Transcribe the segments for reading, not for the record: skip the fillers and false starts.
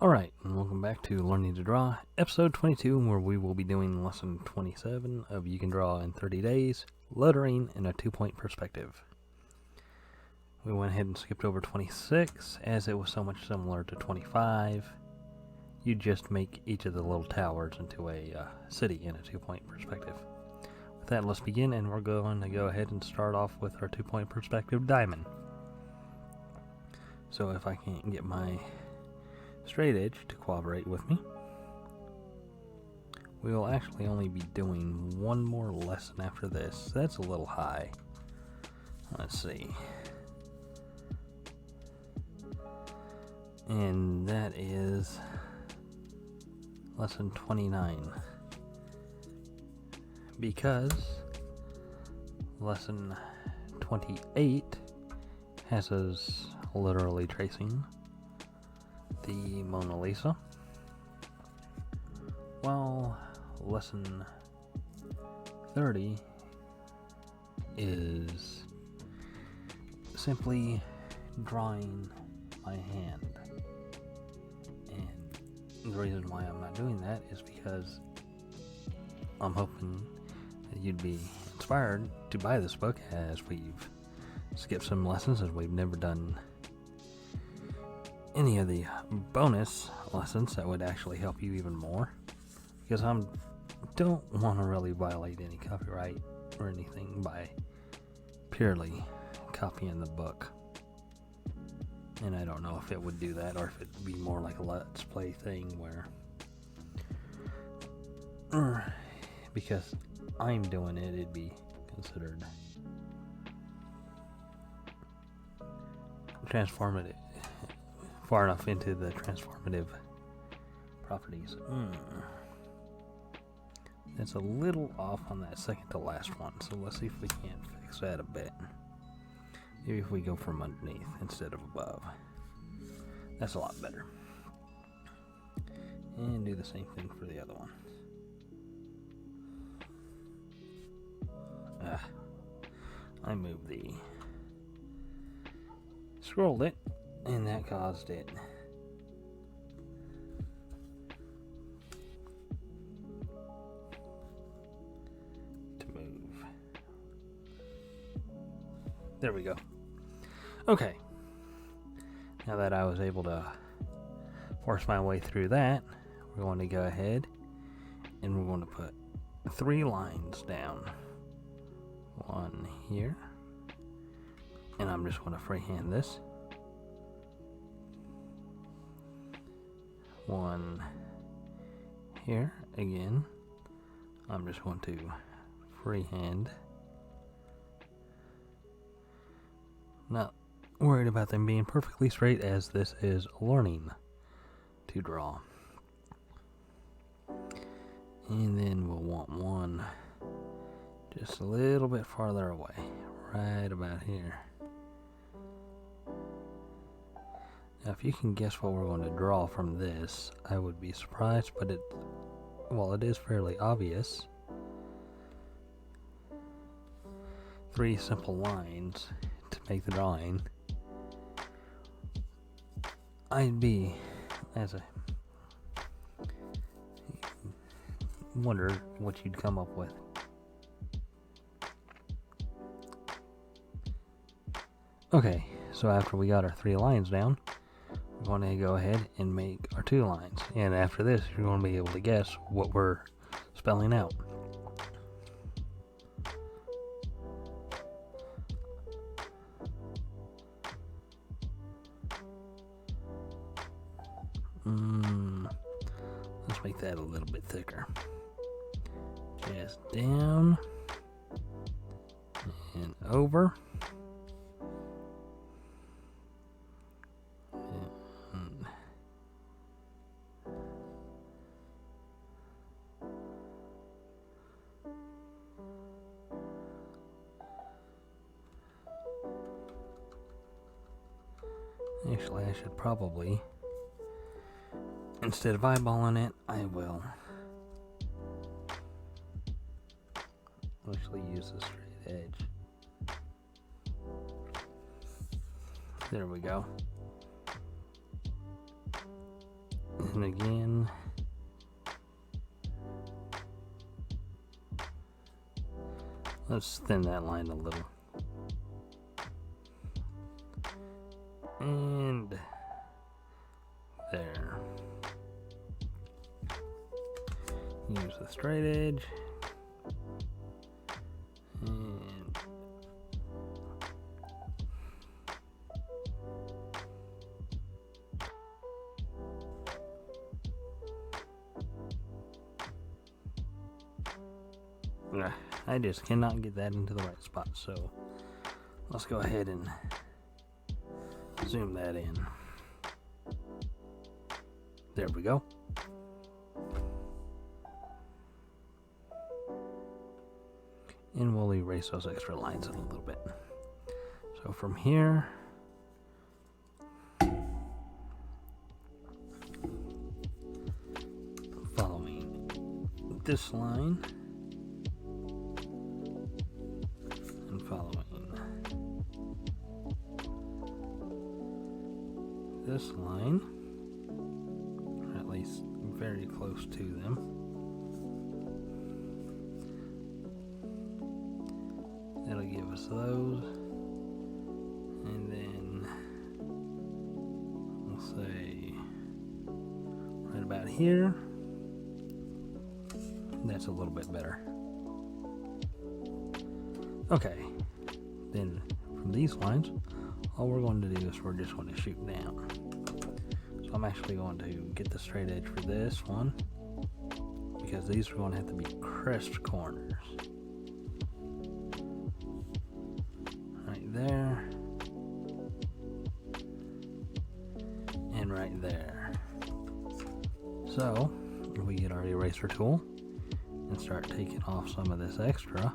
Alright, and welcome back to Learning to Draw, episode 22, where we will be doing lesson 27 of You Can Draw in 30 Days, Lettering in a 2-Point Perspective. We went ahead and skipped over 26, as it was so much similar to 25. You just make each of the little towers into a city in a 2-point perspective. With that, let's begin, and we're going to go ahead and start off with our 2-point perspective diamond. So if I can't get my straight edge to cooperate with me, we will actually only be doing one more lesson after this. That's a little high. Let's see. And that is lesson 29. Because lesson 28 has us literally tracing the Mona Lisa, while lesson 30 is simply drawing my hand. And the reason why I'm not doing that is because I'm hoping that you'd be inspired to buy this book, as we've skipped some lessons, as we've never done any of the bonus lessons that would actually help you even more, because I don't want to really violate any copyright or anything by purely copying the book. And I don't know if it would do that, or if it'd be more like a let's play thing where, because I'm doing it, it'd be considered transformative, far enough into the transformative properties. That's a little off on that second to last one, so let's see if we can't fix that a bit. Maybe if we go from underneath instead of above. That's a lot better. And do the same thing for the other one. I moved scrolled it, and that caused it to move. There we go. Okay. Now that I was able to force my way through that, we're going to go ahead and we're going to put 3 lines down. One here. And I'm just going to freehand this. One here. Again, I'm just going to freehand. Not worried about them being perfectly straight, as this is learning to draw. And then we'll want one just a little bit farther away, right about here. Now, if you can guess what we're going to draw from this, I would be surprised, but it is fairly obvious. 3 simple lines to make the drawing. I'd be, wonder what you'd come up with. Okay, so after we got our 3 lines down, we're going to go ahead and make our 2 lines. And after this, you're going to be able to guess what we're spelling out. Let's make that a little bit thicker. Just down and over. Actually, I should probably, instead of eyeballing it, I will actually use the straight edge. There we go. And again, let's thin that line a little. And there. Use the straight edge. And I just cannot get that into the right spot, so let's go ahead and zoom that in. There we go. And we'll erase those extra lines in a little bit. So from here, following this line, and following this line, or at least very close to them. That'll give us those, and then we'll say right about here. That's a little bit better. Okay, then from these lines, all we're going to do is we're just going to shoot down. So I'm actually going to get the straight edge for this one, because these are going to have to be crisp corners. Right there. And right there. So, we get our eraser tool and start taking off some of this extra.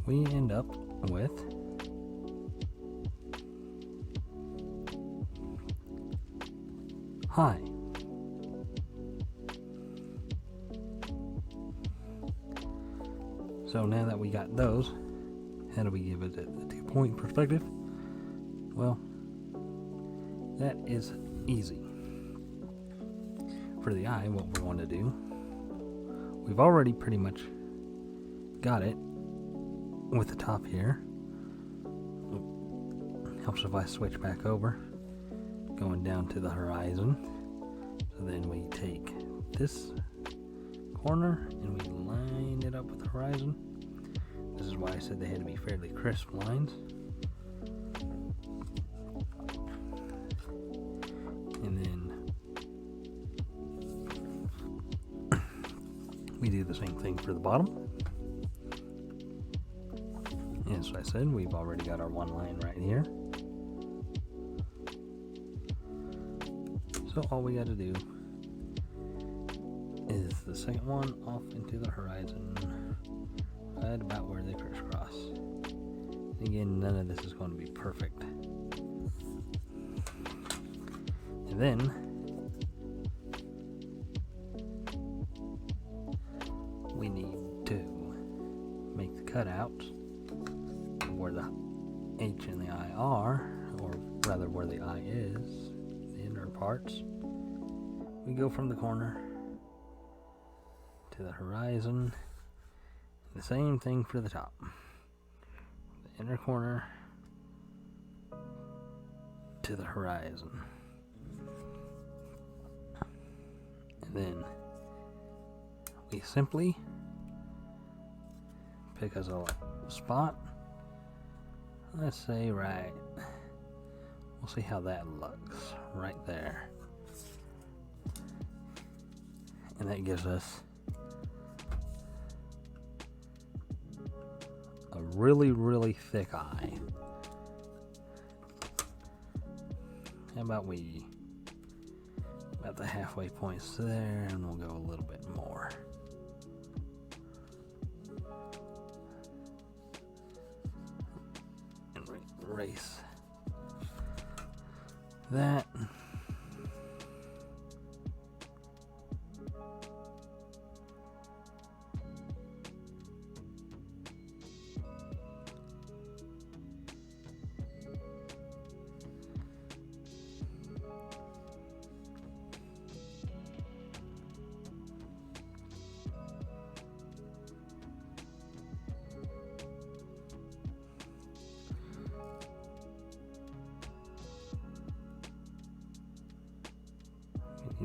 We end up with hi. So now that we got those, how do we give it a 2-point perspective? Well, that is easy. For the eye, what we're going to do, we've already pretty much got it with the top here. Helps if I switch back over, going down to the horizon. So then we take this corner and we line it up with the horizon. This is why I said they had to be fairly crisp lines. And then we do the same thing for the bottom. As I said, we've already got our one line right here. So all we got to do is the second one off into the horizon, right about where they crisscross. Again, none of this is going to be perfect. And then we need to make the cutouts where the H and the I are, or rather where the I is, the inner parts. We go from the corner to the horizon. The same thing for the top. The inner corner to the horizon. And then we simply pick us a spot. Let's say right. We'll see how that looks right there. And that gives us a really, really thick eye. How about the halfway points there, and we'll go a little bit more. And erase that.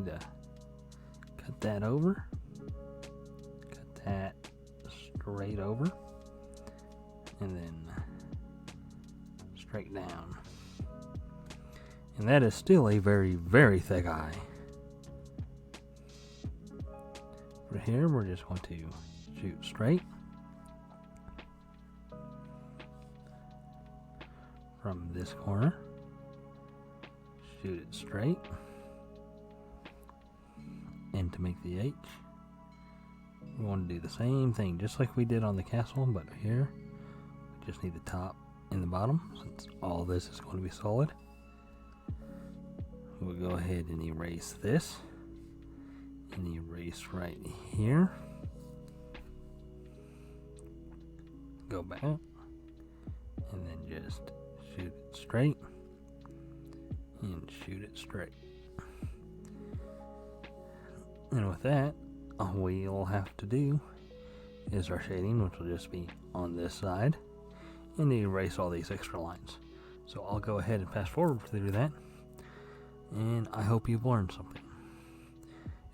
need to cut that over, cut that straight over, and then straight down. And that is still a very, very thick eye. For here, we're just going to shoot straight from this corner. Shoot it straight. And to make the H, we want to do the same thing, just like we did on the castle, but here, we just need the top and the bottom, since all this is going to be solid. We'll go ahead and erase this, and erase right here. Go back, and then just shoot it straight, and shoot it straight. And with that, all we'll have to do is our shading, which will just be on this side, and erase all these extra lines. So I'll go ahead and fast forward through that, and I hope you've learned something,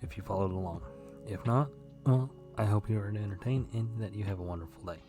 if you followed along. If not, well, I hope you are entertained and that you have a wonderful day.